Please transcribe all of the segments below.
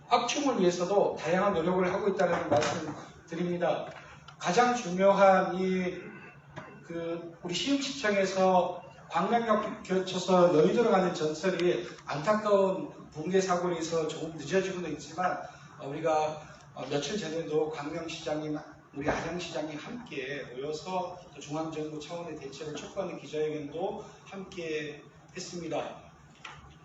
확충을 위해서도 다양한 노력을 하고 있다는 말씀 드립니다. 가장 중요한 우리 시흥시청에서 광명역 거쳐서 여의도로 가는 전철이 안타까운 붕괴 사고로 인해서 조금 늦어지고는 있지만 우리가 며칠 전에도 광명시장님, 우리 안양시장님 함께 모여서 중앙정부 차원의 대책을 촉구하는 기자회견도 함께 했습니다.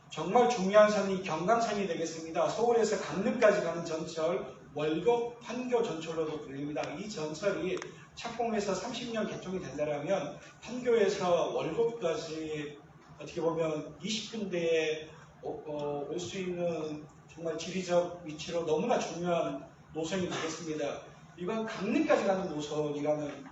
정말 중요한 선이 경강선이 되겠습니다. 서울에서 강릉까지 가는 전철, 월곡 판교 전철로도 불립니다. 이 전철이 착공해서 30년 개통이 된다면 판교에서 월곡까지 어떻게 보면 20분대에 올 수 있는 정말 지리적 위치로 너무나 중요한 노선이 되겠습니다. 이건 강릉까지 가는 노선이라는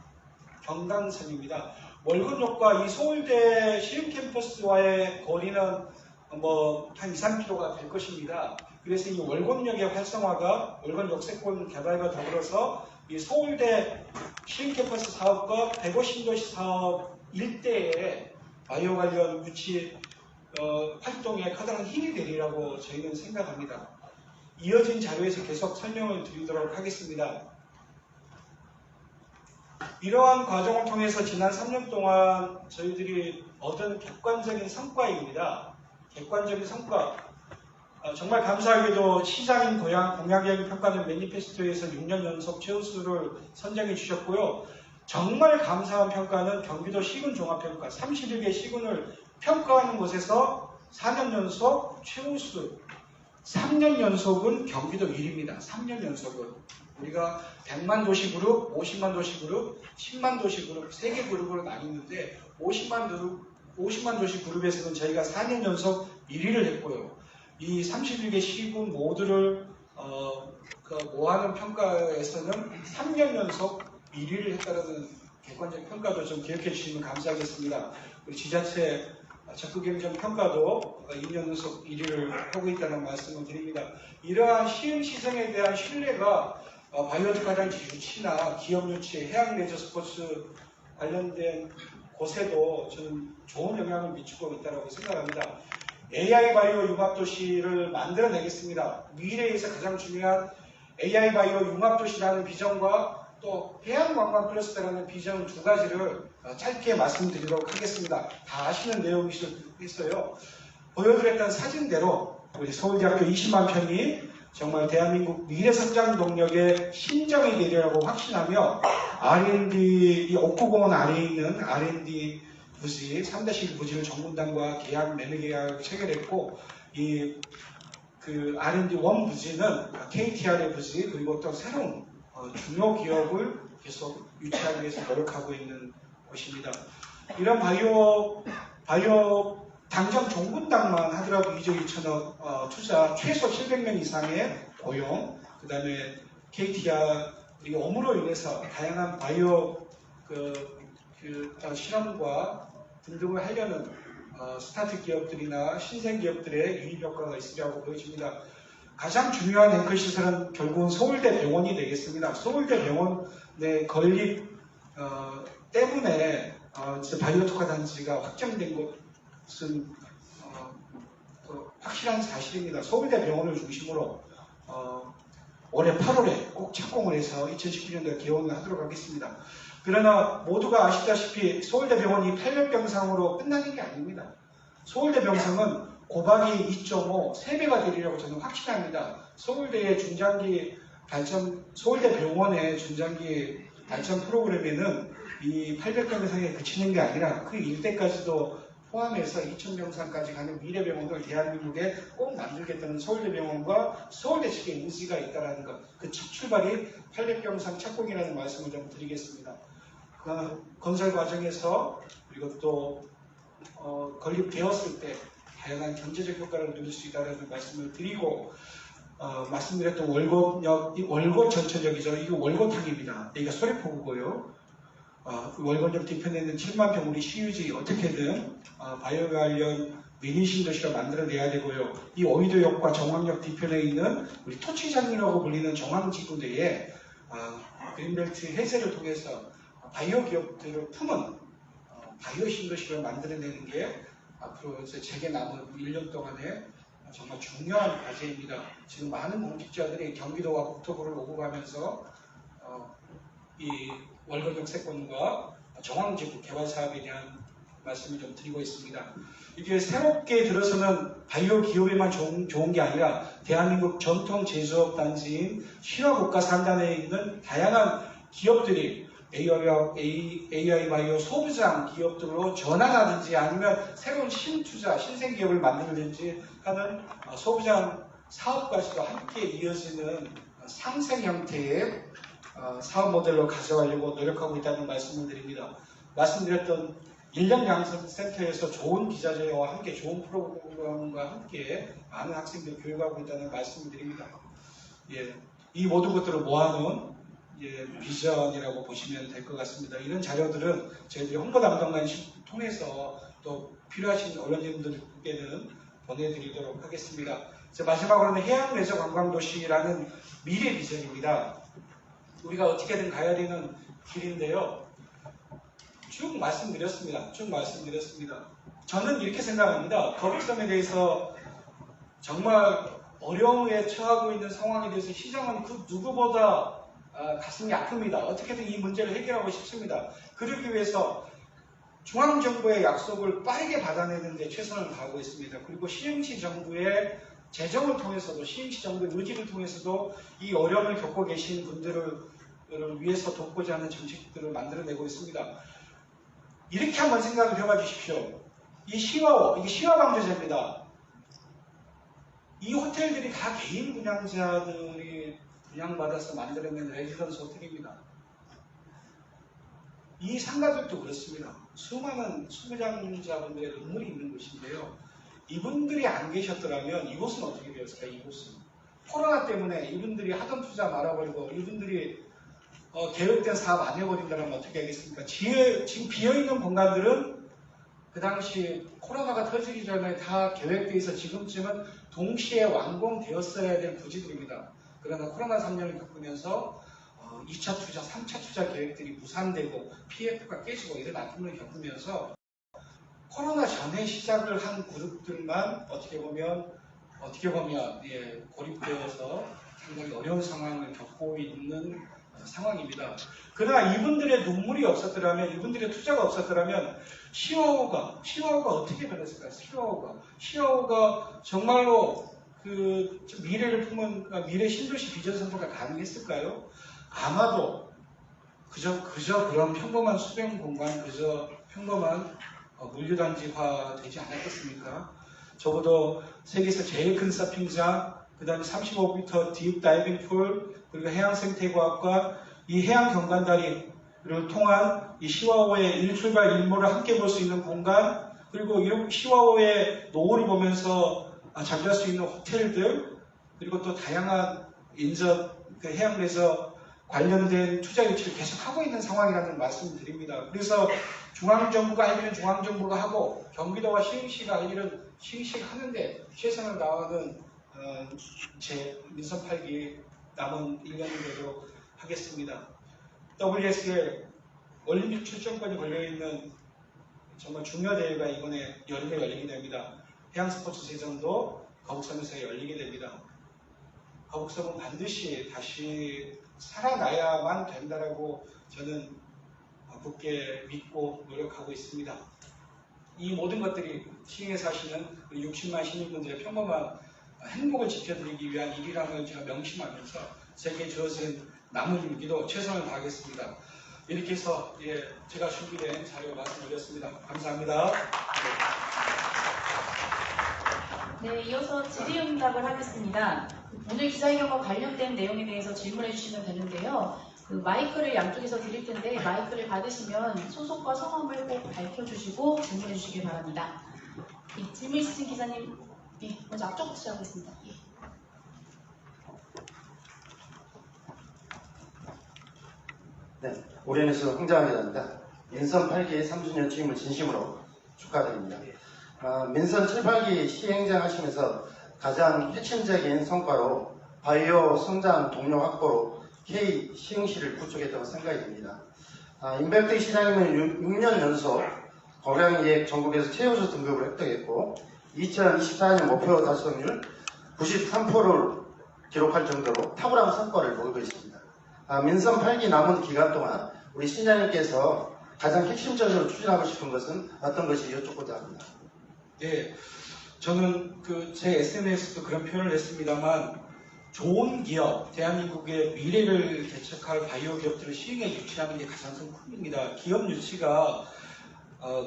경강선입니다. 월곡역과 이 서울대 시흥 캠퍼스와의 거리는 한 2, 3km가 될 것입니다. 그래서 이 월곡역의 활성화가, 월곡 역세권 개발과 더불어서 이 서울대 시흥 캠퍼스 사업과 대구 신도시 사업 일대에 바이오 관련 유치 활동에 커다란 힘이 되리라고 저희는 생각합니다. 이어진 자료에서 계속 설명을 드리도록 하겠습니다. 이러한 과정을 통해서 지난 3년 동안 저희들이 얻은 객관적인 성과입니다. 객관적인 성과. 정말 감사하게도 시장인 공약의 평가는 매니페스토에서 6년 연속 최우수를 선정해 주셨고요. 정말 감사한 평가는 경기도 시군 종합평가 31개 시군을 평가하는 곳에서 4년 연속 최우수, 3년 연속은 경기도 1위입니다. 3년 연속은. 우리가 100만 도시 그룹, 50만 도시 그룹, 10만 도시 그룹 3개 그룹으로 나뉘는데 50만 도시 그룹에서는 저희가 4년 연속 1위를 했고요. 이 31개 시군 모두를 모아놓은 평가에서는 3년 연속 1위를 했다는 객관적 평가도 좀 기억해 주시면 감사하겠습니다. 우리 지자체 적극행정 평가도 2년 연속 1위를 하고 있다는 말씀을 드립니다. 이러한 시흥시정에 대한 신뢰가 바이오 가단지 유치나 기업 유치, 해양 레저 스포츠 관련된 곳에도 저는 좋은 영향을 미치고 있다고 생각합니다. AI 바이오 융합도시를 만들어내겠습니다. 미래에서 가장 중요한 AI 바이오 융합도시라는 비전과 또 해양관광 클러스터라는 비전 두 가지를 짧게 말씀드리도록 하겠습니다. 다 아시는 내용이었어요. 보여드렸던 사진대로 우리 서울대학교 20만 평이 정말 대한민국 미래성장 동력의 심장이 되리라고 확신하며 R&D, 이 옥구공원 아래에 있는 R&D 부지, 3-1 부지를 정문당과 계약, 매매 계약을 체결했고, R&D 1 부지는 KTR의 부지, 그리고 또 새로운 중요 기업을 계속 유치하기 위해서 노력하고 있는 곳입니다. 이런 바이오 당장 종군당만 하더라도 2조 2천억 투자, 최소 700명 이상의 고용, 그 다음에 KTR, 그리고 업무로 인해서 다양한 바이오 실험과 등등을 하려는 스타트 기업들이나 신생 기업들의 유입 효과가 있으리라고 보여집니다. 가장 중요한 앵커 시설은 결국은 서울대 병원이 되겠습니다. 서울대 병원의 건립 때문에 바이오 특화 단지가 확정된 것은 확실한 사실입니다. 서울대 병원을 중심으로 올해 8월에 꼭 착공을 해서 2019년도에 개원을 하도록 하겠습니다. 그러나 모두가 아시다시피 서울대 병원이 800병상으로 끝나는 게 아닙니다. 서울대 병상은 고박이 2.5, 3배가 되리라고 저는 확신합니다. 서울대 병원의 중장기 발전 프로그램에는 이 800병상에 그치는 게 아니라 그 일대까지도 포함해서 2000병상까지 가는 미래병원을 대한민국에 꼭 만들겠다는 서울대병원과 서울대 측의 의지가 있다는 것, 그 첫 출발이 800병상 착공이라는 말씀을 좀 드리겠습니다. 건설 과정에서 그리고 또 건립되었을 때 다양한 경제적 효과를 누릴 수 있다는 말씀을 드리고 말씀드렸던 월곡 전철역이죠. 이거 월곡항입니다. 여기가 소래포구고요. 월곡역 뒤편에 있는 7만 평 우리 시유지 어떻게든 바이오 관련 미니 신도시를 만들어내야 되고요. 이 오이도역과 정왕역 뒤편에 있는 우리 토치장이라고 불리는 정왕지구대에 그린벨트 해제를 통해서 바이오 기업들을 품은 바이오 신도시를 만들어내는 게 앞으로 제게 남은 1년 동안의 정말 중요한 과제입니다. 지금 많은 공직자들이 경기도와 국토부를 오고 가면서 이 월급 역세권과 정황지구 개발 사업에 대한 말씀을 좀 드리고 있습니다. 이게 새롭게 들어서는 바이오 기업에만 좋은 게 아니라 대한민국 전통 제조업 단지인 신화국가산단에 있는 다양한 기업들이 AI 바이오 소부장 기업들로 전환하든지 아니면 새로운 신투자, 신생기업을 만들든지 하는 소부장 사업까지도 함께 이어지는 상생 형태의 사업 모델로 가져가려고 노력하고 있다는 말씀을 드립니다. 말씀드렸던 인력양성센터에서 좋은 기자재와 함께 좋은 프로그램과 함께 많은 학생들 교육하고 있다는 말씀을 드립니다. 예, 이 모든 것들을 모아놓은 비전이라고 보시면 될 것 같습니다. 이런 자료들은 저희들이 홍보 담당관을 통해서 또 필요하신 언론인들께는 보내드리도록 하겠습니다. 마지막으로는 해양레저관광도시라는 미래 비전입니다. 우리가 어떻게든 가야 되는 길인데요. 쭉 말씀드렸습니다. 저는 이렇게 생각합니다. 거북섬에 대해서 정말 어려움에 처하고 있는 상황에 대해서 시장은 그 누구보다 가슴이 아픕니다. 어떻게든 이 문제를 해결하고 싶습니다. 그러기 위해서 중앙정부의 약속을 빠르게 받아내는 데 최선을 다하고 있습니다. 그리고 시흥시 정부의 재정을 통해서도, 시흥시 정부의 의지를 통해서도 이 어려움을 겪고 계신 분들을 위해서 돕고자 하는 정책들을 만들어내고 있습니다. 이렇게 한번 생각을 해봐 주십시오. 이 시와호, 이게 시와방조제입니다. 이 호텔들이 다 개인 분양자들이 분양받아서 만들어낸 레지던스 호텔입니다. 이 상가들도 그렇습니다. 수많은 소비자분들의 눈물이 있는 곳인데요. 이분들이 안 계셨더라면 이곳은 어떻게 되었을까? 이곳은 코로나 때문에 이분들이 하던 투자 말아버리고 이분들이 계획된 사업 안 해버린다면 어떻게 하겠습니까? 지금 비어있는 공간들은 그 당시 코로나가 터지기 전에 다 계획되어 있어 지금쯤은 동시에 완공되었어야 될 부지들입니다. 그러나 코로나 3년을 겪으면서 2차 투자, 3차 투자 계획들이 무산되고 PF가 깨지고 이런 아픔을 겪으면서 코로나 전에 시작을 한 그룹들만 어떻게 보면 고립되어서 상당히 어려운 상황을 겪고 있는 상황입니다. 그러나 이분들의 눈물이 없었더라면, 이분들의 투자가 없었더라면 시와호가 어떻게 변했을까요? 시와호가 정말로 그 미래를 품은 미래 신도시 비전 선포가 가능했을까요? 아마도 그저 그런 평범한 수변 공간, 그저 평범한 물류단지화 되지 않았겠습니까? 적어도 세계에서 제일 큰 서핑장, 그 다음에 35m 딥 다이빙 풀, 그리고 해양생태과학과 이 해양 경관다리를 통한 이 시와호의 일출과 일몰을 함께 볼 수 있는 공간, 그리고 이 시와호의 노을을 보면서 잠잘 수 있는 호텔들, 그리고 또 다양한 해양에서 관련된 투자 유치를 계속 하고 있는 상황이라는 말씀을 드립니다. 그래서 중앙정부가 할 일은 중앙정부가 하고 경기도와 시흥시가 할 일은 시흥시가 하는데 최선을 다하는 제 민선 8기 남은 1년이 되도록 하겠습니다. WSL 올림픽 출전권이 걸려있는 정말 중요 대회가 이번에 여름에 열리게 됩니다. 해양스포츠 세전도 거북섬에서 열리게 됩니다. 거북섬은 반드시 다시 살아나야만 된다라고 저는 굳게 믿고 노력하고 있습니다. 이 모든 것들이 시흥에 사시는 60만 시민분들의 평범한 행복을 지켜드리기 위한 일이라는 제가 명심하면서 제게 주어진 남은 임기도 최선을 다하겠습니다. 이렇게 해서 제가 준비된 자료 말씀드렸습니다. 감사합니다. 네, 이어서 질의응답을 하겠습니다. 오늘 기자회견과 관련된 내용에 대해서 질문해 주시면 되는데요. 그 마이크를 양쪽에서 드릴 텐데 마이크를 받으시면 소속과 성함을 꼭 밝혀주시고 질문해 주시길 바랍니다. 질문 있으신 기자님, 먼저 앞쪽부터 시작하겠습니다. 네, 오리엔뉴스 황정환 기자입니다. 민선 8기 3주년 취임을 진심으로 축하드립니다. 민선 7, 8기 시행장 하시면서 가장 핵심적인 성과로 바이오 성장 동력 확보로 K 시흥시를 구축했다고 생각이 듭니다. 임백득 시장님은 6년 연속 거량이익 전국에서 최우수 등급을 획득했고 2024년 목표 달성률 93%를 기록할 정도로 탁월한 성과를 보이고 있습니다. 민선 8기 남은 기간 동안 우리 신장님께서 가장 핵심적으로 추진하고 싶은 것은 어떤 것이 여쭙고자 합니다. 네, 저는 제 SNS도 그런 표현을 했습니다만 좋은 기업, 대한민국의 미래를 개척할 바이오 기업들을 시행에 유치하는 게 가장 큰 꿈입니다. 기업 유치가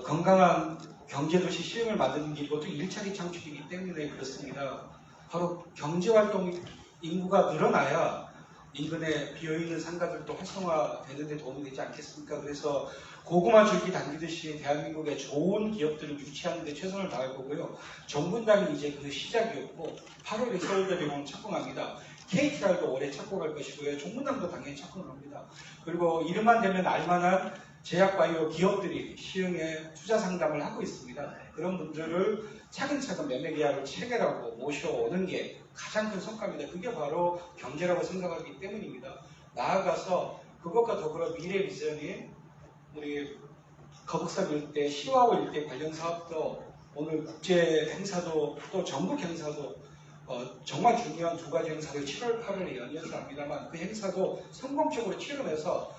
건강한 경제도시 시행을 만드는 길이고 또 일자리 창출이기 때문에 그렇습니다. 바로 경제활동 인구가 늘어나야 인근에 비어있는 상가들도 활성화되는 데 도움이 되지 않겠습니까? 그래서 고구마 줄기 당기듯이 대한민국의 좋은 기업들을 유치하는 데 최선을 다할 거고요. 정분당이 이제 그 시작이었고 8월에 서울대병원 착공합니다. KTR도 올해 착공할 것이고요. 정분당도 당연히 착공을 합니다. 그리고 이름만 되면 알만한 제약바이오 기업들이 시흥에 투자 상담을 하고 있습니다. 그런 분들을 차근차근 매매계약을 체결하고 모셔오는 게 가장 큰 성과입니다. 그게 바로 경제라고 생각하기 때문입니다. 나아가서 그것과 더불어 미래 비전인 우리 거북선 일대, 시와호 일대 관련 사업도 오늘 국제 행사도 또 전국 행사도 정말 중요한 두 가지 행사를 7월 8월에 연이어서 합니다만 그 행사도 성공적으로 치르면서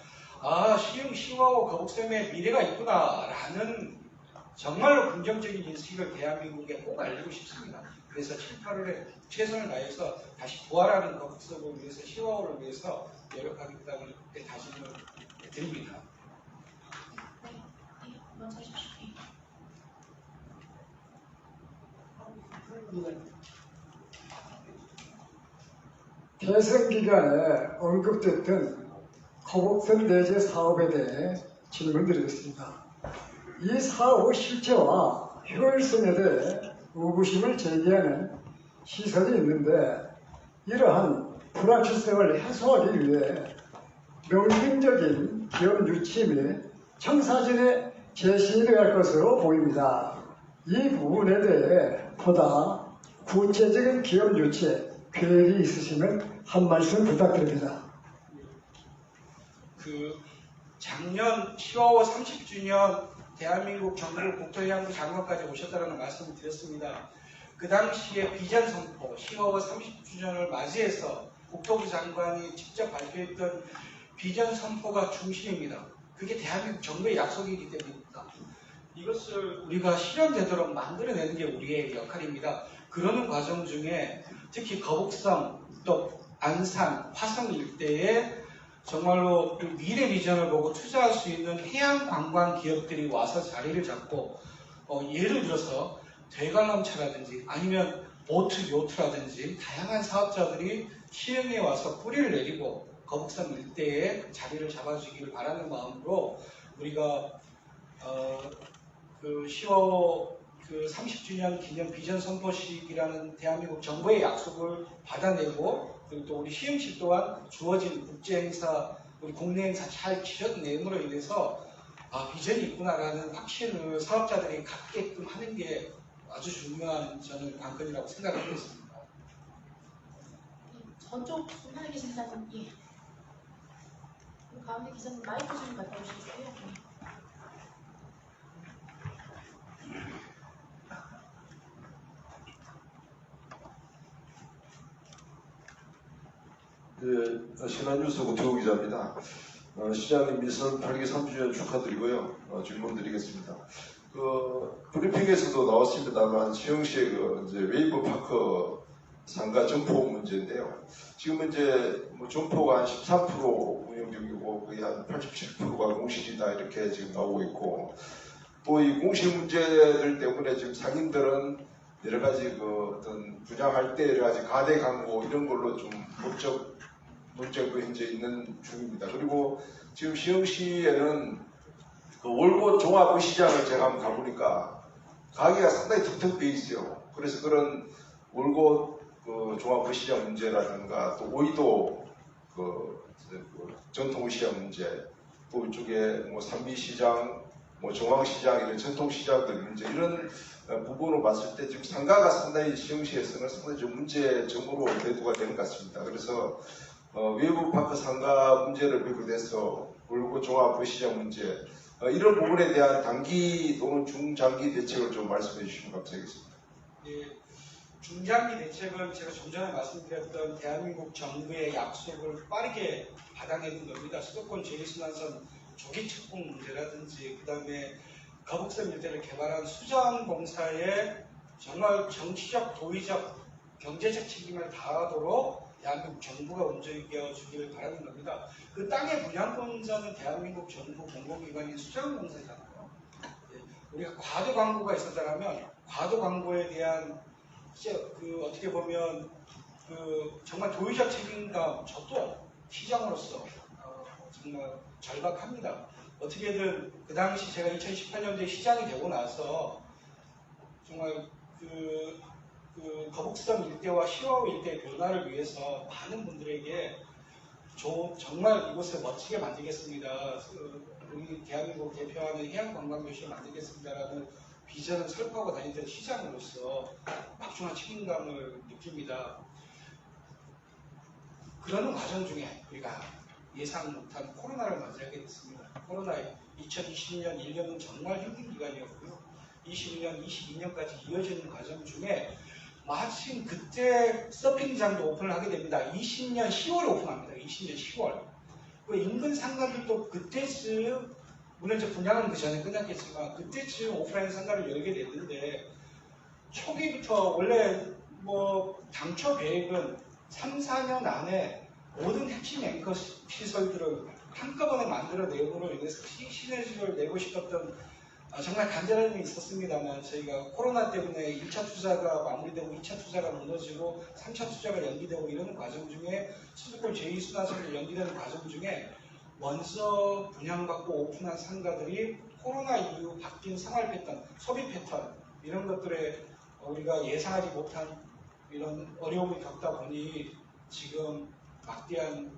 시흥 시와호 거북섬에 미래가 있구나라는 정말로 긍정적인 인식을 대한민국에 꼭 알리고 싶습니다. 그래서 7, 8월에 최선을 다해서 다시 부활하는 거북섬을 위해서 시와호를 위해서 노력하겠다는 다짐을 드립니다. 네, 먼저 하십시오. 대선 기간에 언급됐던 거북선 내재 사업에 대해 질문드리겠습니다. 이 사업의 실체와 효율성에 대해 의구심을 제기하는 시선이 있는데 이러한 불확실성을 해소하기 위해 명분적인 기업 유치 및 청사진에 제시되어야 할 것으로 보입니다. 이 부분에 대해 보다 구체적인 기업 유치 계획이 있으시면 한 말씀 부탁드립니다. 작년 10월 30주년 대한민국 정부 국토해양부 장관까지 오셨다는 말씀을 드렸습니다. 그 당시에 비전 선포 10월 30주년을 맞이해서 국토부 장관이 직접 발표했던 비전 선포가 중심입니다. 그게 대한민국 정부의 약속이기 때문입니다. 이것을 우리가 실현되도록 만들어내는 게 우리의 역할입니다. 그러는 과정 중에 특히 거북섬, 또 안산, 화성 일대에 정말로 미래 비전을 보고 투자할 수 있는 해양 관광 기업들이 와서 자리를 잡고 예를 들어서 대관람차라든지 아니면 보트 요트라든지 다양한 사업자들이 시흥에 와서 뿌리를 내리고 거북섬 일대에 자리를 잡아주기를 바라는 마음으로 우리가 10월 30주년 기념 비전 선포식이라는 대한민국 정부의 약속을 받아내고 그리고 또 우리 시흥시 또한 주어진 국제 행사, 우리 국내 행사 잘 치러내므로 인해서 비전이 있구나라는 확신을 사업자들이 갖게끔 하는 게 아주 중요한 저는 관건이라고 생각하고 있습니다. 저쪽 중간에 계신 기자님, 예. 가운데 기자님 마이크 좀 갖다 주시겠어요? 신한뉴스 고태우 기자입니다. 시장님 민선 8기 3주년 축하드리고요. 질문 드리겠습니다. 브리핑에서도 나왔습니다만 시흥시의 이제 웨이브 파크 상가 점포 문제인데요. 지금 이제 점포가 한 13% 운영 중이고 거의 한 87%가 공실이다 이렇게 지금 나오고 있고 또 이 공실 문제들 때문에 지금 상인들은 여러 가지 어떤 분양할 때 여러 가지 가대 광고 이런 걸로 좀 법적 논쟁도 현재 있는 중입니다. 그리고 지금 시흥시에는 월곶 종합의시장을 제가 한번 가보니까 가게가 상당히 텅텅 비어 있어요. 그래서 그런 월곶 종합의시장 문제라든가 또 오이도 전통시장 문제, 또 이쪽에 산미시장, 정황시장 이런 전통시장들 문제 이런 부분으로 봤을 때 지금 상가가 상당히 시흥시에서는 상당히 좀 문제점으로 대두가 되는 것 같습니다. 그래서 외부 파크 상가 문제를 비롯해서 월곶 종합의시장 문제 이런 부분에 대한 단기 또는 중장기 대책을 좀 말씀해 주시면 감사하겠습니다. 예, 중장기 대책은 제가 좀 전에 말씀드렸던 대한민국 정부의 약속을 빠르게 받아내는 겁니다. 수도권 제2순환선 조기 착공 문제라든지 그다음에 거북선 일대를 개발한 수자원공사의 정말 정치적, 도의적, 경제적 책임을 다하도록 대한민국 정부가 움직여 주기를 바라는 겁니다. 그 땅의 분양권자는 대한민국 정부 공공기관인 수자원공사잖아요. 예, 우리가 과도 광고가 있었다면 과도 광고에 대한 어떻게 보면 정말 도의적 책임감 저도 시장으로서 정말 절박합니다. 어떻게든 그 당시 제가 2018년도에 시장이 되고 나서 정말 거북선 일대와 시와우 일대의 변화를 위해서 많은 분들에게 정말 이곳을 멋지게 만들겠습니다. 우리 대한민국 대표하는 해양관광도시를 만들겠습니다라는 비전을 설파하고 다니던 시장으로서 막중한 책임감을 느낍니다. 그러는 과정 중에 우리가 예상 못한 코로나를 맞이하게 됐습니다. 코로나 2020년 1년은 정말 힘든 기간이었고요. 21년, 22년까지 이어지는 과정 중에 마침 그때 서핑장도 오픈을 하게 됩니다. 20년 10월에 오픈합니다. 20년 10월. 그 인근 상가들도 그때쯤, 물론 이제 분양은 그 전에 끝났겠지만 그때쯤 오프라인 상가를 열게 됐는데 초기부터 원래 당초 계획은 3, 4년 안에 모든 핵심 앵커 시설들을 한꺼번에 만들어내므로 인해서 시너지를 내고 싶었던 정말 간절한 일이 있었습니다만 저희가 코로나 때문에 1차 투자가 마무리되고 2차 투자가 무너지고 3차 투자가 연기되고 이러는 과정 중에 수도권 제2순환선이 연기되는 과정 중에 먼저 분양받고 오픈한 상가들이 코로나 이후 바뀐 생활 패턴, 소비 패턴 이런 것들에 우리가 예상하지 못한 이런 어려움을 겪다 보니 지금 막대한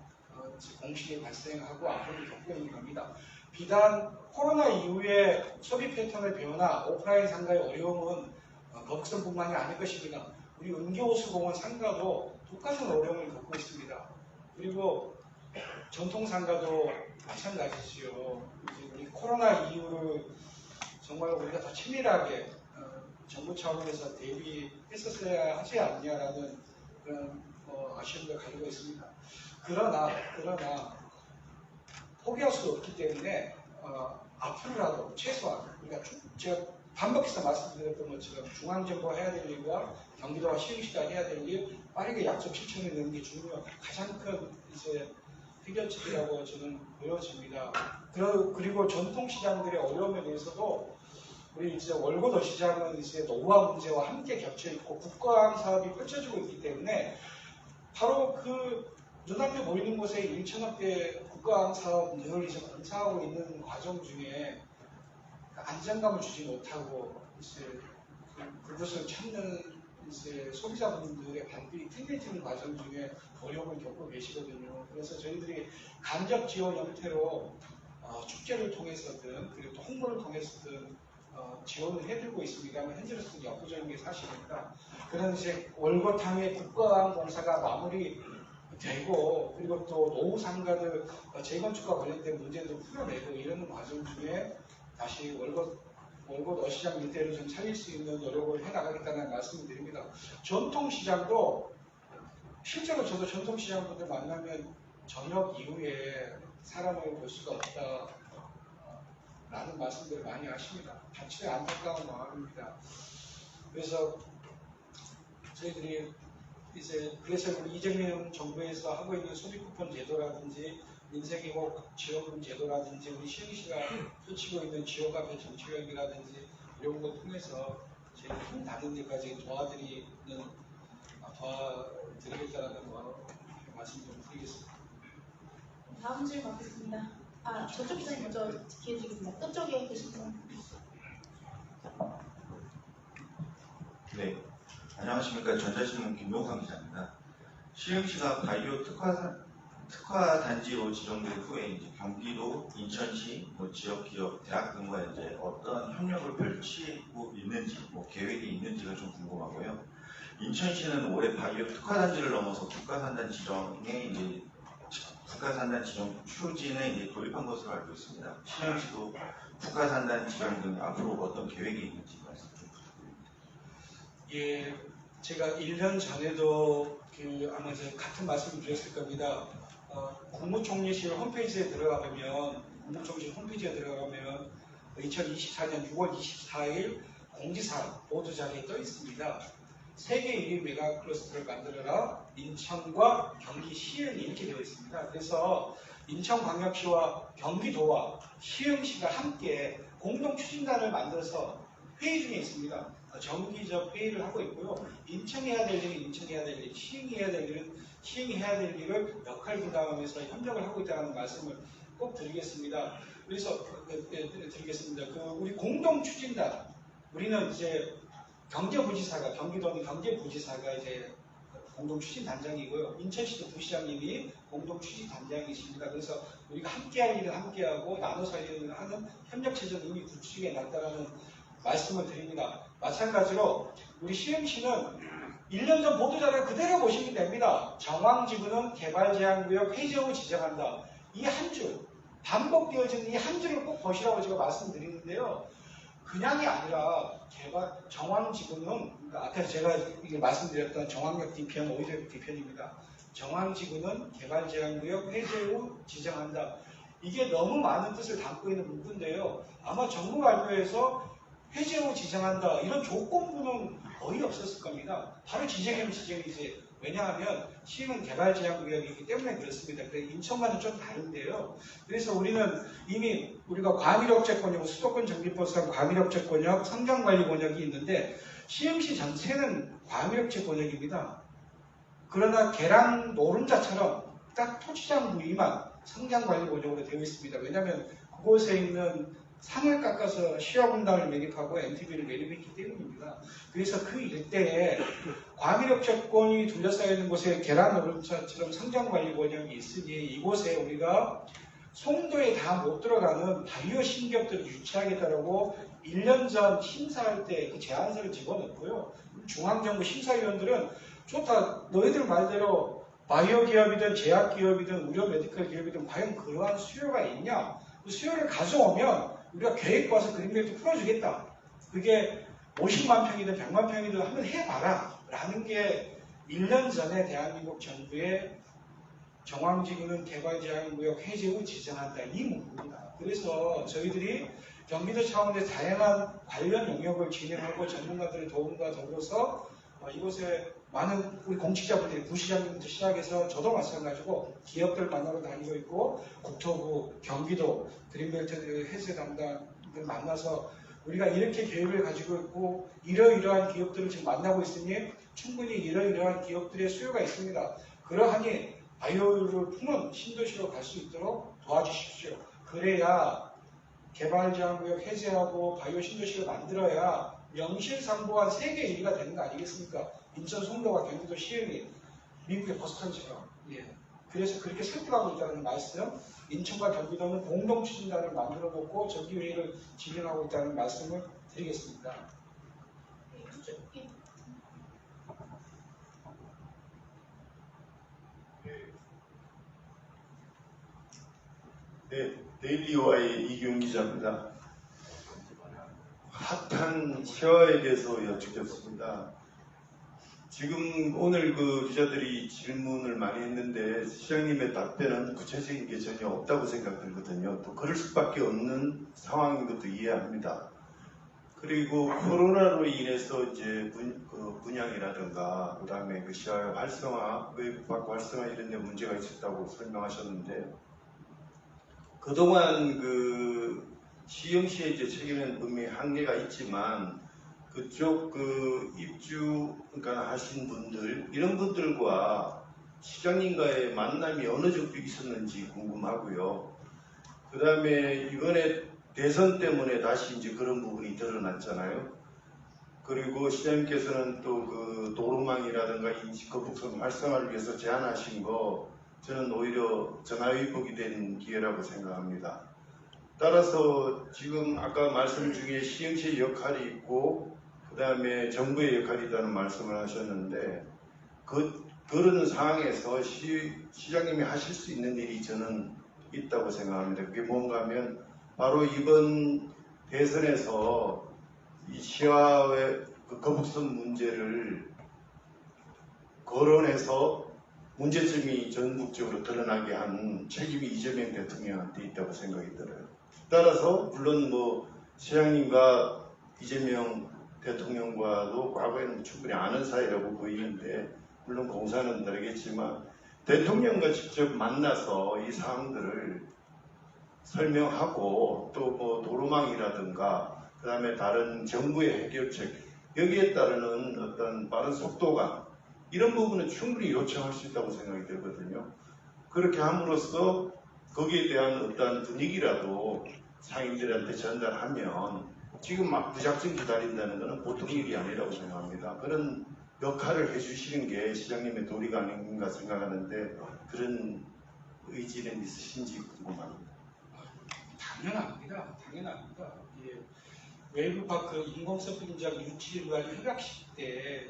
공실이 발생하고 아픔을 겪고 있는 겁니다. 비단 코로나 이후에 소비 패턴의 변화, 오프라인 상가의 어려움은 거북선뿐만이 아닐 것입니다. 우리 은교호수공원 상가도 똑같은 어려움을 겪고 있습니다. 그리고 전통 상가도 마찬가지지요. 우리 코로나 이후를 정말 우리가 더 치밀하게 정부 차원에서 대비했었어야 하지 않냐라는 그런 아쉬움을 가지고 있습니다. 그러나 포기할 수 없기 때문에 앞으로라도 최소한 우리가 제가 반복해서 말씀드렸던 것처럼 중앙정부가 해야 될 일과 경기도와 시흥시가 해야 될 일 빠르게 약속 실천에 넣는 게 가장 큰 해결책이라고 저는 보여집니다. 그리고 전통시장들의 어려움에 대해서도 우리 이제 월고도시장은 이제 노후화 문제와 함께 겹쳐 있고 국가항 사업이 펼쳐지고 있기 때문에 바로 그 눈앞에 보이는 곳에 1천억대 국가항 사업 늘 이제 공사하고 있는 과정 중에 안정감을 주지 못하고 이제 그것을 찾는 이제 소비자분들의 발길이 튕겨지는 과정 중에 어려움을 겪고 계시거든요. 그래서 저희들이 간접 지원 형태로 축제를 통해서든 그리고 또 홍보를 통해서든 지원을 해드리고 있습니다만 현재로서는 역부족인 게 사실입니다. 그런 이제 월고탕의 국가항공사가 마무리되고 그리고 또 노후 상가들 재건축과 관련된 문제들을 풀어내고 이러는 과정 중에 다시 월곶 어시장 일대를 좀 살릴 수 있는 노력을 해나가겠다는 말씀을 드립니다. 전통시장도 실제로 저도 전통시장분들 만나면 저녁 이후에 사람을 볼 수가 없다 라는 말씀들을 많이 하십니다. 자칫 안타까운 마음입니다. 그래서 저희들이 그래서 우리 이재명 정부에서 하고 있는 소비 쿠폰 제도라든지 민생이고 지원금 제도라든지 우리 시흥시가 펼치고 있는 지역화폐 정책력이라든지 이런 것 통해서 저희 힘 닿는 데까지 도와드리겠다는 말씀 좀 드리겠습니다. 다음 질문 받겠습니다. 저쪽 기자님 먼저 기회 드리겠습니다. 끝쪽에 계신 분. 네, 안녕하십니까. 전자신문 김용상 기자입니다. 시흥시가 바이오 특화 단지로 지정된 후에 이제 경기도, 인천시, 지역 기업, 대학 등과 이제 어떤 협력을 펼치고 있는지, 계획이 있는지가 좀 궁금하고요. 인천시는 올해 바이오 특화 단지를 넘어서 국가산단 지정에 이제 국가산단 지정 추진에 이제 돌입한 것으로 알고 있습니다. 시흥시도 국가산단 지정 등 앞으로 어떤 계획이 있는지 말씀 좀 부탁드립니다. 예, 제가 1년 전에도 아마 같은 말씀을 드렸을 겁니다. 국무총리실 홈페이지에 들어가면 2024년 6월 24일 공지사항 보도자료에 떠 있습니다. 세계 1위 메가 클러스터를 만들어라 인천과 경기 시흥이 이렇게 되어 있습니다. 그래서 인천광역시와 경기도와 시흥시가 함께 공동 추진단을 만들어서 회의 중에 있습니다. 정기적 회의를 하고 있고요. 인천이 해야 될 일은 인천이 해야 될 일, 시흥이 해야 될 일은 시흥이 해야 될 일을 역할 분담하면서 협력을 하고 있다는 말씀을 꼭 드리겠습니다. 그래서 우리 공동 추진단, 우리는 이제 경제부지사가, 경기도는 경제부지사가 이제 공동 추진 단장이고요. 인천시도 부시장님이 공동 추진 단장이십니다. 그래서 우리가 함께할 일은 함께하고 나눠서 일을 하는 협력체제는 이미 구축해 놨다는 말씀을 드립니다. 마찬가지로 우리 시흥시는 1년 전 보도자료 그대로 보시면 됩니다. 정황지구는 개발제한구역 해제 후 지정한다. 이 한 줄, 반복되어지는 이 한 줄을 꼭 보시라고 제가 말씀드리는데요. 그냥이 아니라 정황지구는, 그러니까 아까 제가 말씀드렸던 정황역 뒤편, 오히려 뒤편입니다. 정황지구는 개발제한구역 해제 후 지정한다. 이게 너무 많은 뜻을 담고 있는 문구인데요. 아마 정부 발표에서 해제 후 지정한다 이런 조건부는 거의 없었을 겁니다. 바로 지정이면 지정이지. 왜냐하면 시흥은 개발제한구역이기 때문에 그렇습니다. 인천과는 좀 다른데요. 그래서 우리는 이미 우리가 과밀업체권역, 수도권 정비법상 과밀업체권역, 성장관리권역이 있는데 시흥시 전체는 과밀업체권역입니다. 그러나 계량 노른자처럼 딱 토지장 부위만 성장관리권역으로 되어 있습니다. 왜냐하면 그곳에 있는 상을 깎아서 시야분담을 매립하고 NTV를 매립했기 때문입니다. 그래서 그 일대에 과밀업체권이 둘러싸여 있는 곳에 계란 노른자처럼 성장관리권역이 있으니 이곳에 우리가 송도에 다 못 들어가는 바이오 신기업들을 유치하겠다라고 1년 전 심사할 때 그 제안서를 집어넣고요. 중앙정부 심사위원들은 좋다. 너희들 말대로 바이오 기업이든 제약 기업이든 의료 메디컬 기업이든 과연 그러한 수요가 있냐? 그 수요를 가져오면 우리가 계획 봐서 그린벨트 풀어주겠다. 그게 50만 평이든 100만 평이든 한번 해봐라. 라는 게 1년 전에 대한민국 정부의 정황지구는 개발제한구역 해제 후 지정한다. 이 문구입니다. 그래서 저희들이 경기도 차원에서 다양한 관련 영역을 진행하고 전문가들의 도움과 더불어서 이곳에 많은 우리 공직자분들이 부시장님부터 시작해서 저도 마찬가지고 기업들 만나러 다니고 있고 국토부, 경기도, 그린벨트 해제 담당들 만나서 우리가 이렇게 계획을 가지고 있고 이러이러한 기업들을 지금 만나고 있으니 충분히 이러이러한 기업들의 수요가 있습니다. 그러하니 바이오를 품은 신도시로 갈 수 있도록 도와주십시오. 그래야 개발제한구역 해제하고 바이오 신도시를 만들어야 명실상부한 세계 1위가 되는 거 아니겠습니까? 인천, 송도와 경기도, 시흥이 미국의 버스턴처럼. 예. 그래서 그렇게 설득하고 있다는 말씀, 인천과 경기도는 공동 추진단을 만들어 놓고 정기회의를 진행하고 있다는 말씀을 드리겠습니다. 네, 데일리와의 이기훈 기자입니다. 핫한 시화에 대해서 여쭙겠습니다. 지금 오늘 그 기자들이 질문을 많이 했는데 시장님의 답변은 구체적인 게 전혀 없다고 생각들거든요. 또 그럴 수밖에 없는 상황인 것도 이해합니다. 그리고 코로나로 인해서 이제 분양이라든가 그다음에 그 시화 활성화, 외국 밖 활성화 이런 데 문제가 있었다고 설명하셨는데 그동안 그 시흥시에 이제 책임은 분명히 한계가 있지만 그쪽 그 입주 그러니까 하신 분들 이런 분들과 시장님과의 만남이 어느 정도 있었는지 궁금하고요. 그 다음에 이번에 대선 때문에 다시 이제 그런 부분이 드러났잖아요. 그리고 시장님께서는 또 그 도로망이라든가 인식거북선 활성화를 위해서 제안하신 거 저는 오히려 전화위복이 된 기회라고 생각합니다. 따라서 지금 아까 말씀 중에 시흥시의 역할이 있고 그 다음에 정부의 역할이 있다는 말씀을 하셨는데 그런 상황에서 시장님이 하실 수 있는 일이 저는 있다고 생각합니다. 그게 뭔가 하면 바로 이번 대선에서 이 시화의 그 거북선 문제를 거론해서 문제점이 전국적으로 드러나게 한 책임이 이재명 대통령한테 있다고 생각이 들어요. 따라서 물론 뭐 시장님과 이재명 대통령과도 과거에는 충분히 아는 사이라고 보이는데 물론 공사는 다르겠지만 대통령과 직접 만나서 이 사항들을 설명하고 또 뭐 도로망이라든가 그 다음에 다른 정부의 해결책 여기에 따르는 어떤 빠른 속도감 이런 부분은 충분히 요청할 수 있다고 생각이 들거든요. 그렇게 함으로써 거기에 대한 어떤 분위기라도 상인들한테 전달하면 지금 막 무작정 기다린다는 것은 보통 일이 아니라고 생각합니다. 그런 역할을 해주시는 게 시장님의 도리가 아닌가 생각하는데 그런 의지는 있으신지 궁금합니다. 당연합니다. 예, 웨이브파크 인공서핑장 유치관 협약식 때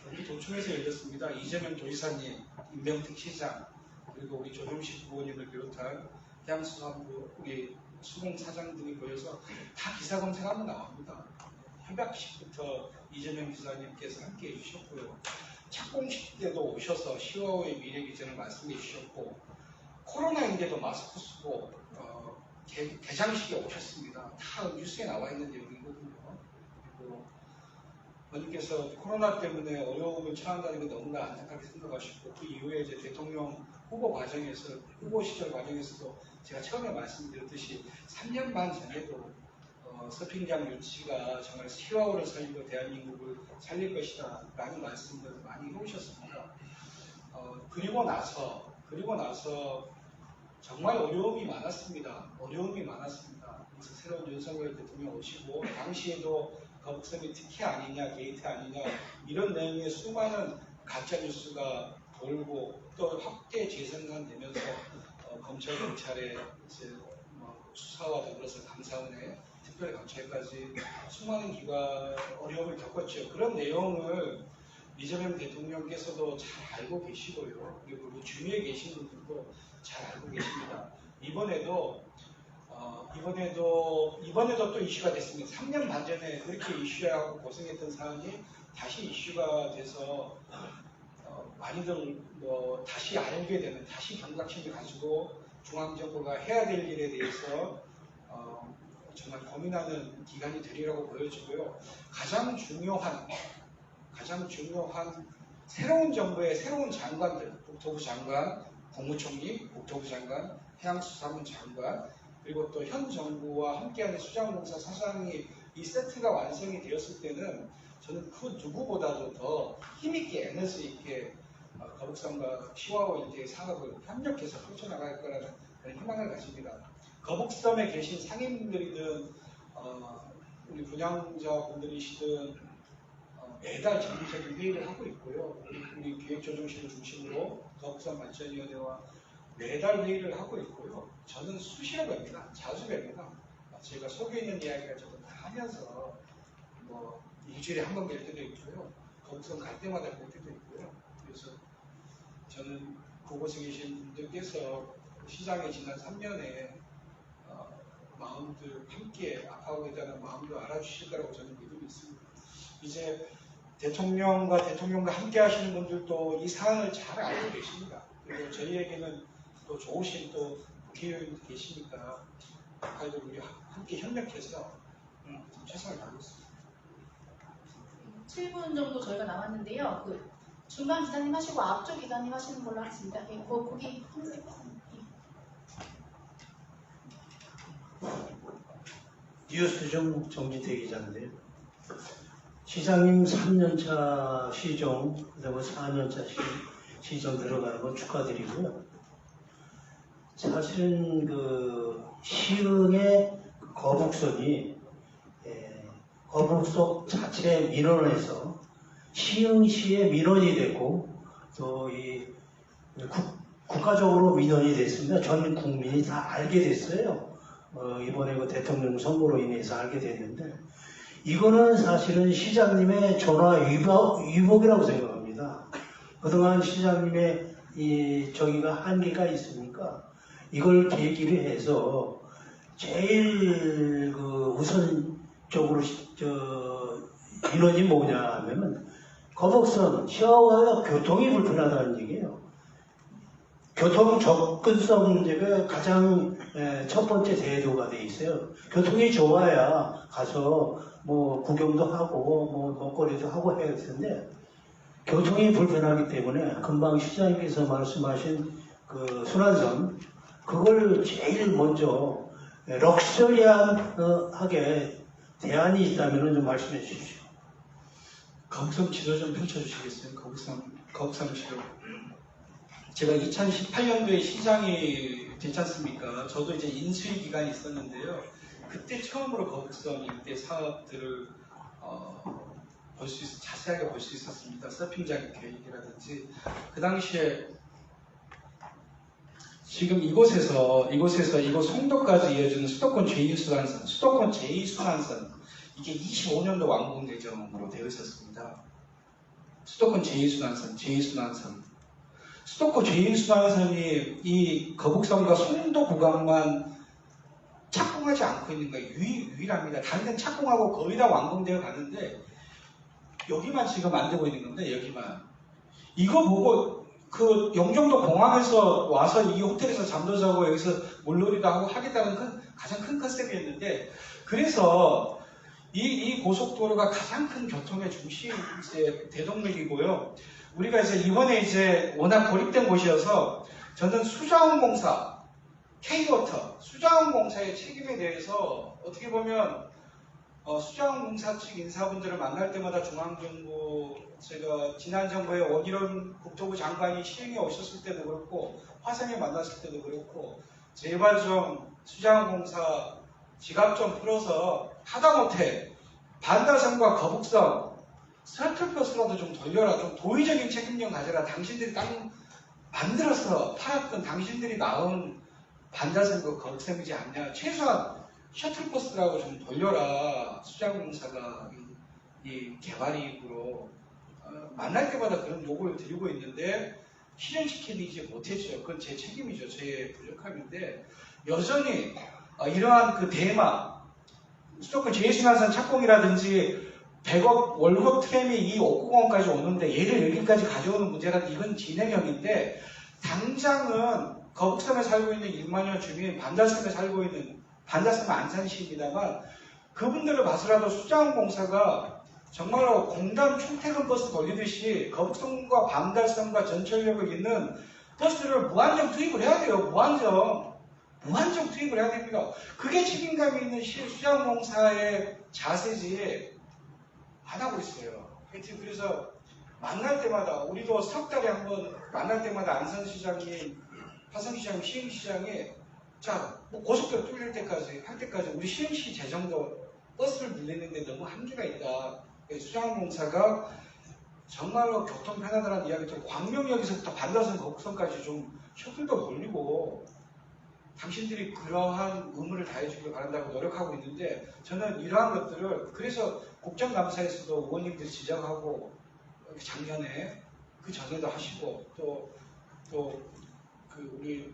경기도청에서 열렸습니다. 이재명 도지사님, 임명택 시장, 그리고 우리 조정식 부원님을 비롯한 해양수산부 우리 수공사장 등이 모여서 다 기사 검색하면 나옵니다. 협약식부터 이재명 지사님께서 함께 해주셨고요. 착공식 때도 오셔서 10월의 미래 기전을 말씀해 주셨고 코로나인데도 마스크 쓰고 개장식에 오셨습니다. 다 뉴스에 나와 있는 내용이거든요. 그리고 원님께서 코로나 때문에 어려움을 처한다는 게 너무나 안타깝게 생각하시고 그 이후에 이제 대통령 후보 시절 과정에서도 제가 처음에 말씀드렸듯이 3년 반 전에도 서핑장 유치가 정말 시와오를 살리고 대한민국을 살릴 것이다 라는 말씀을 많이 해오셨습니다. 그리고 나서 정말 어려움이 많았습니다. 그래서 새로운 윤석열 대통령 오시고 당시에도 거북선이 특혜 아니냐 게이트 아니냐 이런 내용의 수많은 가짜뉴스가 돌고 또 확대 재생산되면서 검찰 경찰의 수사와 더불어서 감사원의 특별감찰까지 수많은 기관 어려움을 겪었죠. 그런 내용을 이재명 대통령께서도 잘 알고 계시고요. 그리고 그 주위에 계신 분들도 잘 알고 계십니다. 이번에도 또 이슈가 됐습니다. 3년 반 전에 그렇게 이슈하고 고생했던 사안이 다시 이슈가 돼서 많이들 다시 알게 되는, 다시 경각심을 가지고 중앙정부가 해야 될 일에 대해서 정말 고민하는 기간이 되리라고 보여지고요. 가장 중요한 새로운 정부의 새로운 장관들, 국토부 장관, 국무총리, 국토부 장관, 해양수산부 장관, 그리고 또 현 정부와 함께하는 수자원공사 사장이 이 세트가 완성이 되었을 때는 저는 그 누구보다도 더 힘있게 에너지 있게 거북선과 시와오 일대의 산업을 협력해서 펼쳐나갈 거라는 그런 희망을 가집니다. 거북섬에 계신 상인분들이든 우리 분양자분들이시든 매달 정기적인 회의를 하고 있고요. 우리 기획조정실을 중심으로 거북선 발전위원회와 매달 회의를 하고 있고요. 저는 수시로 뵙니다. 자주 뵙니다. 제가 속에 있는 이야기가 저도 다 하면서 일주일에 한 번 뵐 때도 있고요. 거북선 갈 때마다 뵐 때도 있고요. 그래서 저는 그곳에 계신 분들께서 시장에 지난 3년에 마음도 함께 아파하고 있다는 마음도 알아주실 거라고 저는 믿음이 있습니다. 이제 대통령과 함께 하시는 분들도 이 사안을 잘 알고 계십니다. 그리고 저희에게는 또 좋으신 또 국회의원이 계시니까 역할들 우리 함께 협력해서 최선을 다하겠습니다. 7분 정도 저희가 남았는데요. 그 중간 기자님 하시고 앞쪽 기자님 하시는 걸로 하겠습니다. 거기 흰색 뉴스정 정지태 기자인데요. 시장님 3년차 시정, 그다음에 4년차 시정 들어가는 거 축하드리고요. 사실은 그 시흥의 거북선이 거북선 자체 민원에서 시흥시의 민원이 됐고 또 이 국가적으로 민원이 됐습니다. 전 국민이 다 알게 됐어요. 이번에 그 대통령 선거로 인해서 알게 됐는데 이거는 사실은 시장님의 전화 위복이라고 생각합니다. 그동안 시장님의 저기가 한계가 있으니까 이걸 계기로 해서 제일 그 우선적으로 민원이 뭐냐 하면은 거북선 시야와 교통이 불편하다는 얘기예요. 교통 접근성 문제가 가장 첫 번째 대두가 돼 있어요. 교통이 좋아야 가서 뭐 구경도 하고 뭐 먹거리도 하고 해야 될 텐데 교통이 불편하기 때문에 금방 시장님께서 말씀하신 그 순환선 그걸 제일 먼저 럭셔리하게 대안이 있다면 좀 말씀해 주십시오. 거북선 지도 좀 펼쳐주시겠어요? 거북선 지도. 제가 2018년도에 시장이 됐지 않습니까? 저도 이제 인수위 기간이 있었는데요. 그때 처음으로 거북선 일대 사업들을 자세하게 볼 수 있었습니다. 서핑장 계획이라든지 그 당시에 지금 이곳에서 이곳 송도까지 이어지는 수도권 제2순환선 이게 25년도 완공 예정으로 되어 있었습니다. 수도권 제2순환선 수도권 제2순환선이 이 거북선과 송도 구간만 착공하지 않고 있는 거예요. 유일합니다. 다른 데는 착공하고 거의 다 완공되어 가는데 여기만 지금 안 되고 있는 겁니다. 여기만. 이거 보고 그 영종도 공항에서 와서 이 호텔에서 잠도 자고 여기서 물놀이도 하고 하겠다는 가장 큰 컨셉이었는데 그래서 이 고속도로가 가장 큰 교통의 중심 이제 대동맥이고요. 우리가 이제 이번에 이제 워낙 고립된 곳이어서 저는 수자원공사, K워터, 수자원공사의 책임에 대해서 어떻게 보면 수자원공사 측 인사분들을 만날 때마다 중앙정부 제가 지난 정부의 원희룡 국토부 장관이 시행에 오셨을 때도 그렇고 화성에 만났을 때도 그렇고 제발 좀 수자원공사 지갑 좀 풀어서 하다못해 반다선과 거북선 셔틀버스라도 좀 돌려라. 좀 도의적인 책임력 가져라. 당신들이 땅 만들어서 팔았던 당신들이 낳은 반다선과 거북선이지 않냐. 최소한 셔틀버스라고 좀 돌려라. 수자원공사가 이 개발이익으로 만날 때마다 그런 요구를 드리고 있는데 실현시키지 못했죠. 그건 제 책임이죠. 제 부족함인데 여전히 이러한 그 대마 수도권 제2순환선 착공이라든지 100억 월급 트램이 이 옥구공원까지 오는데 얘를 여기까지 가져오는 문제가 이건 진행형인데 당장은 거북선에 살고 있는 1만여 주민, 반달섬에 살고 있는 반달섬 안산시입니다만 그분들을 봐서라도 수자원공사가 정말로 공단 출퇴근 버스 돌리듯이 거북선과 반달섬과 전철역을 잇는 버스를 무한정 투입을 해야 돼요. 무한정 투입을 해야 됩니다. 그게 책임감이 있는 수자원공사의 자세지 안 하고 있어요. 하여튼 그래서 만날 때마다 우리도 석 달에 한번 만날 때마다 안산시장님, 화성시장님, 시흥시장이 자, 뭐 고속도로 뚫릴 때까지 할 때까지 우리 시흥시 재정도 버스를 늘리는데 너무 한계가 있다. 수자원공사가 정말로 교통 편하다는 이야기를 광명역에서부터 반달선 거북선까지 좀 셔틀도 돌리고 당신들이 그러한 의무를 다해주길 바란다고 노력하고 있는데 저는 이러한 것들을 그래서 국정감사에서도 의원님들이 지적하고 작년에 그 전에도 하시고 또 우리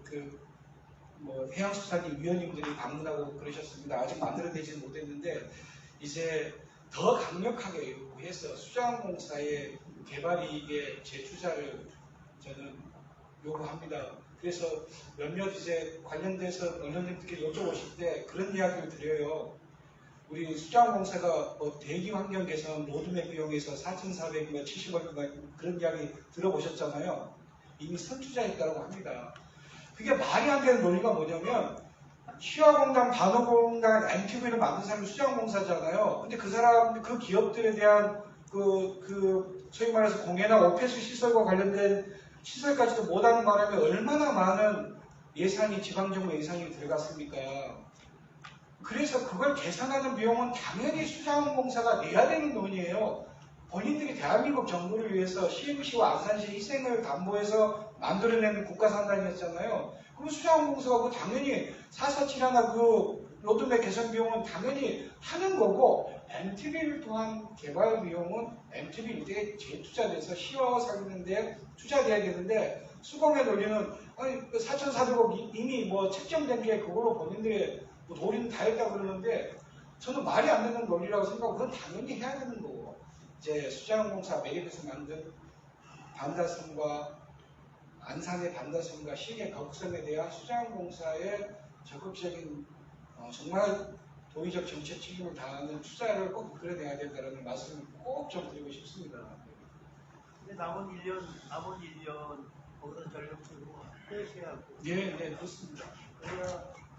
뭐 해양수산인 위원님들이 방문하고 그러셨습니다. 아직 만들어내지는 못했는데 이제 더 강력하게 요구해서 수자원공사의 개발이익의 재투자를 저는 요구합니다. 그래서 몇몇 이제 관련돼서 언론님들께 여쭤보실 때 그런 이야기를 드려요. 우리 수자원공사가 뭐 대기 환경 개선 로드맵 비용에서 4,470억 그런 이야기 들어보셨잖아요. 이미 선투자했다고 합니다. 그게 말이 안 되는 논리가 뭐냐면 시화공단, 반호공단, MTV를 만든 사람이 수자원공사잖아요. 근데 그 사람, 그 기업들에 대한 소위 말해서 공해나 오폐수 시설과 관련된 시설까지도 못하는 바람에 얼마나 많은 예산이 지방정부 예산이 들어갔습니까? 그래서 그걸 계산하는 비용은 당연히 수자원공사가 내야 되는 돈이에요. 본인들이 대한민국 정부를 위해서 시흥시와 안산시 희생을 담보해서 만들어내는 국가산단이었잖아요. 그럼 수자원공사가 그 당연히 447하나 그 로드맵 개선 비용은 당연히 하는 거고 MTB를 통한 개발 비용은 MTB 일대에 재투자돼서 시와와 살리는데 투자돼야 되는데 수공의 논리는 아니 4,400억 이미 뭐 책정된 게 그걸로 본인들의 뭐 도리는 다 했다고 그러는데 저는 말이 안 되는 논리라고 생각하고 그건 당연히 해야 되는 거고 이제 수자원공사 매립에서 만든 반다섬과 안산의 반다섬과 시의 거북섬에 대한 수자원공사의 적극적인 정말 도의적 정책 책임을 다하는 투자를 꼭 이끌어내야 된다는 말씀을 꼭 좀 드리고 싶습니다. 근데 남은 1년 거기서 전력적으로 해야 하고. 네, 그렇습니다.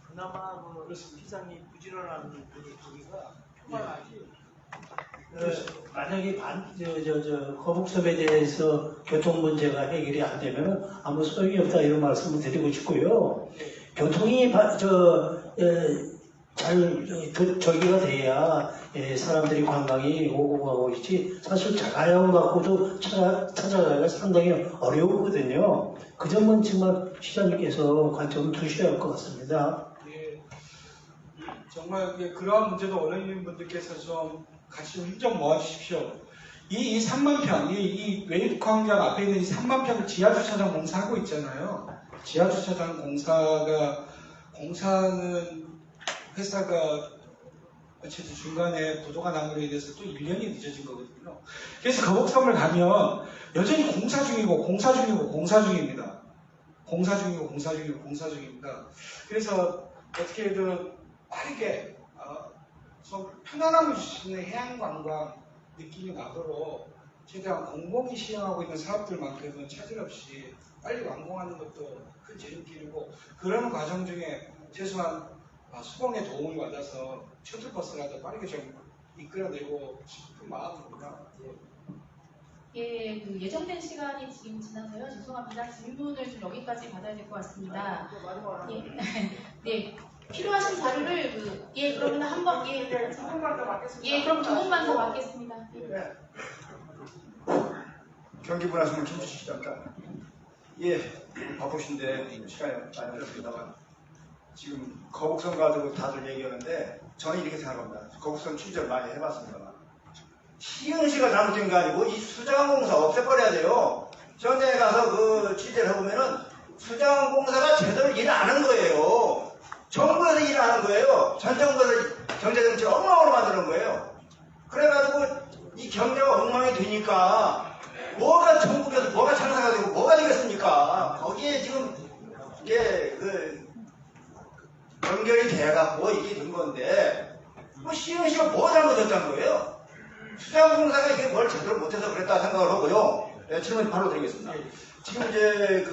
그나마 그 그렇습니다. 시장이 부지런한 거기가 표만하지. 만약에 거북섬에 대해서 교통 문제가 해결이 안 되면 아무 소용이 없다 이런 말씀을 드리고 싶고요. 교통이 잘 저기가 돼야 사람들이 관광이 오고 가고 있지 사실 자가용 갖고도 찾아가기가 상당히 어려우거든요. 그 점은 정말 시장님께서 관점을 두셔야 할 것 같습니다. 예, 정말 그러한 문제도 원로님분들께서 좀 같이 좀 힘 좀 모아주십시오. 이 3만 평, 이 웨이브 광장 앞에 있는 이 3만 평 지하주차장 공사하고 있잖아요. 지하주차장 공사는 회사가 어쨌든 중간에 부도가 난 거에 대해서 또 1년이 늦어진 거거든요. 그래서 거북섬을 가면 여전히 공사 중입니다. 공사 중입니다. 그래서 어떻게든 빠르게 좀 편안함을 줄 수 있는 해양관광 느낌이 나도록 최대한 공공이 시행하고 있는 사업들만큼은 차질 없이 빨리 완공하는 것도 큰 지름길이고 그러는 과정 중에 최소한 수공의 도움을 받아서 셔틀버스라도 빠르게 좀 이끌어내고 싶은 마음입니다. 예, 그 예정된 시간이 지금 지나서요. 죄송합니다. 질문을 좀 여기까지 받아야 될 것 같습니다. 예, 네, 필요하신 자료를 그러면 한번 그럼 두 분만 더 받겠습니다. 경기분화성을 김주시장입니다. 바쁘신데 시간이 많이 없습니다만 지금 거북선 가지고 다들 얘기하는데 저는 이렇게 생각합니다. 거북선 취재를 많이 해봤습니다만 시흥시가 잘못된 게 아니고 이 수자원공사 없애버려야 돼요. 현장에 가서 그 취재를 해보면은 수자원공사가 제대로 일을 안 하는 거예요. 정부에서 일을 하는 거예요. 전 정부에서 경제정책을 엉망으로 만드는 거예요. 그래가지고 이 경제가 엉망이 되니까 뭐가 전국에서 뭐가 장사가 되고 뭐가 되겠습니까? 거기에 지금 연결이 돼갖고 이게 된 건데 시흥시가 뭐 잘못했다는 거예요? 수자원공사가 이게 뭘 제대로 못해서 그랬다 생각을 하고요. 질문 바로 드리겠습니다. 지금 이제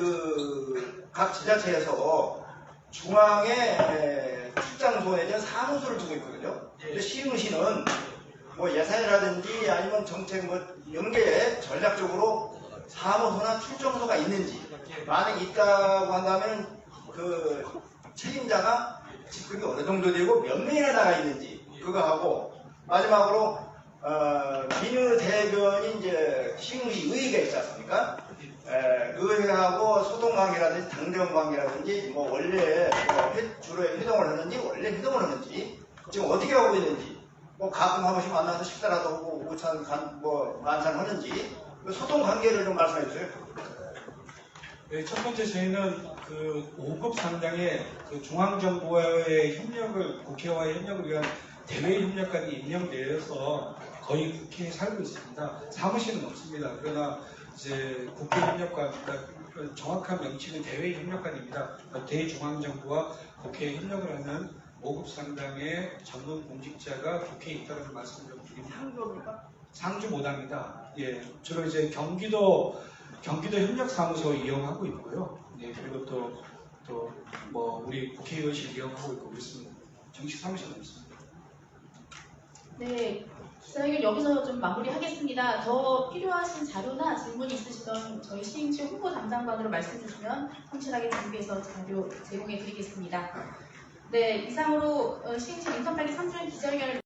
각 지자체에서 중앙에 출장소 내지 사무소를 두고 있거든요. 근데 시흥시는 뭐 예산이라든지 아니면 정책 연계에 전략적으로 사무소나 출정소가 있는지 만약 있다고 한다면 그 책임자가 직급이 어느 정도 되고 몇 명이나 나가 있는지 그거 하고 마지막으로 민의 대변인 이제 시흥시 의회가 있지 않습니까? 의회하고 소통 관계라든지 당대원 관계라든지 뭐 원래 주로 회동을 하는지 원래 회동을 하는지 지금 어떻게 하고 있는지 뭐 가끔 한 번씩 만나서 식사라도 하고 오찬 만찬 하는지 소통 관계를 좀 말씀해 주세요. 네, 첫 번째 저희는 그 5급 상당의 그 중앙정부와의 협력을 국회와의 협력을 위한 대외협력관이 임명되어서 거의 국회에 살고 있습니다. 사무실은 없습니다. 그러나 이제 국회협력관, 그러니까 정확한 명칭은 대외협력관입니다. 대중앙정부와 국회에 협력을 하는 5급 상당의 전문 공직자가 국회에 있다는 말씀을 좀 드립니다. 상주입니까? 상주 못합니다. 예, 주로 이제 경기도 협력사무소 이용하고 있고요. 예, 그리고 또 뭐 우리 국회의원실 이용하고 있고 그렇습니다. 정식 사무실은 없습니다. 네, 기자회견 여기서 좀 마무리하겠습니다. 더 필요하신 자료나 질문이 있으시던 저희 시흥시 홍보 담당관으로 말씀 주시면 성실하게 준비해서 자료 제공해 드리겠습니다. 네, 이상으로 시흥시 인턴 3주년 기자회견을